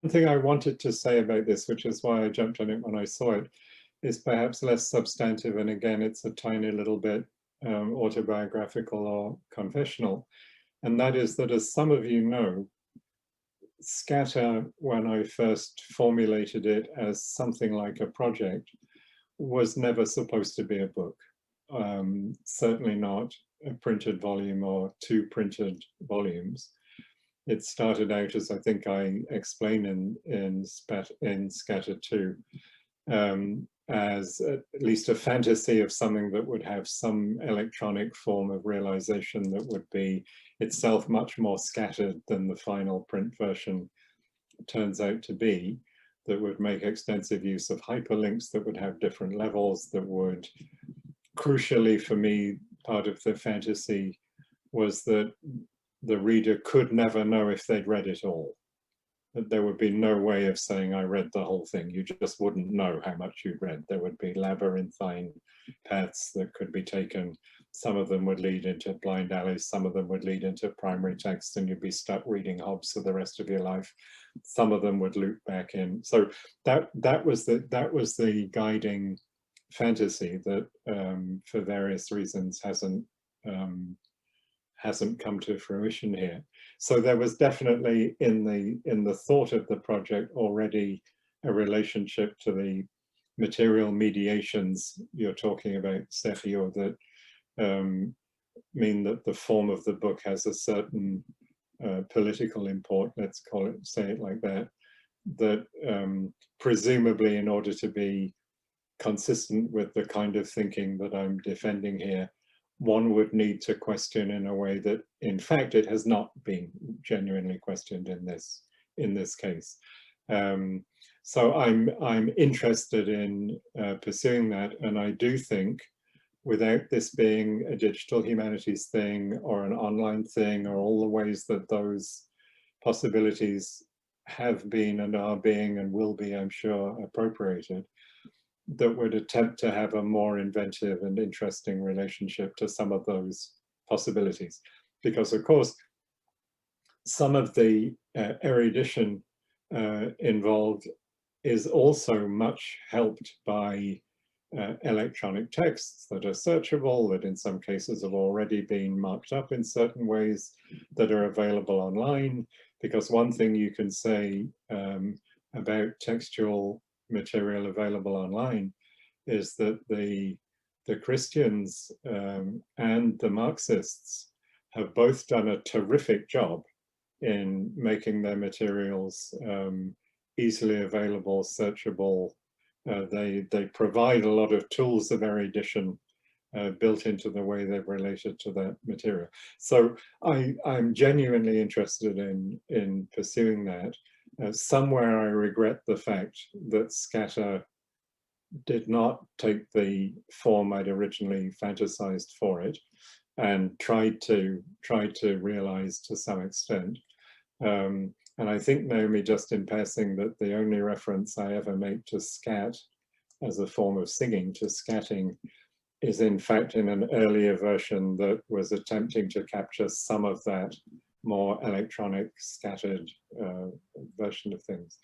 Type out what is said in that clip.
One thing I wanted to say about this, which is why I jumped on it when I saw it, is perhaps less substantive, and again, it's a tiny little bit autobiographical or confessional, and that is that, as some of you know, Scatter, when I first formulated it as something like a project, was never supposed to be a book. Certainly not a printed volume or two printed volumes. It started out, as I think I explain in Scatter 2, as at least a fantasy of something that would have some electronic form of realization that would be itself much more scattered than the final print version turns out to be, that would make extensive use of hyperlinks, that would have different levels, that would, crucially for me, part of the fantasy was that the reader could never know if they'd read it all. That there would be no way of saying I read the whole thing. You just wouldn't know how much you'd read. There would be labyrinthine paths that could be taken. Some of them would lead into blind alleys, some of them would lead into primary text, and you'd be stuck reading Hobbes for the rest of your life. Some of them would loop back in. So that was the guiding fantasy that, for various reasons, hasn't come to fruition here. So there was definitely in the thought of the project already a relationship to the material mediations you're talking about, Sergio, that mean that the form of the book has a certain political import, let's call it, say it like that, that presumably in order to be consistent with the kind of thinking that I'm defending here, one would need to question in a way that, in fact, it has not been genuinely questioned in this case. So I'm interested in pursuing that, and I do think, without this being a digital humanities thing or an online thing, or all the ways that those possibilities have been and are being and will be, I'm sure, appropriated, that would attempt to have a more inventive and interesting relationship to some of those possibilities. Because of course, some of the erudition involved is also much helped by electronic texts that are searchable, that in some cases have already been marked up in certain ways, that are available online. Because one thing you can say about textual material available online is that the Christians and the Marxists have both done a terrific job in making their materials easily available, searchable. They provide a lot of tools of erudition built into the way they've related to that material. So I'm genuinely interested in pursuing that. Somewhere I regret the fact that Scatter did not take the form I'd originally fantasized for it, and tried to realize to some extent. And I think, Naomi, just in passing, that the only reference I ever make to scat as a form of singing, to scatting, is in fact in an earlier version that was attempting to capture some of that more electronic, scattered version of things.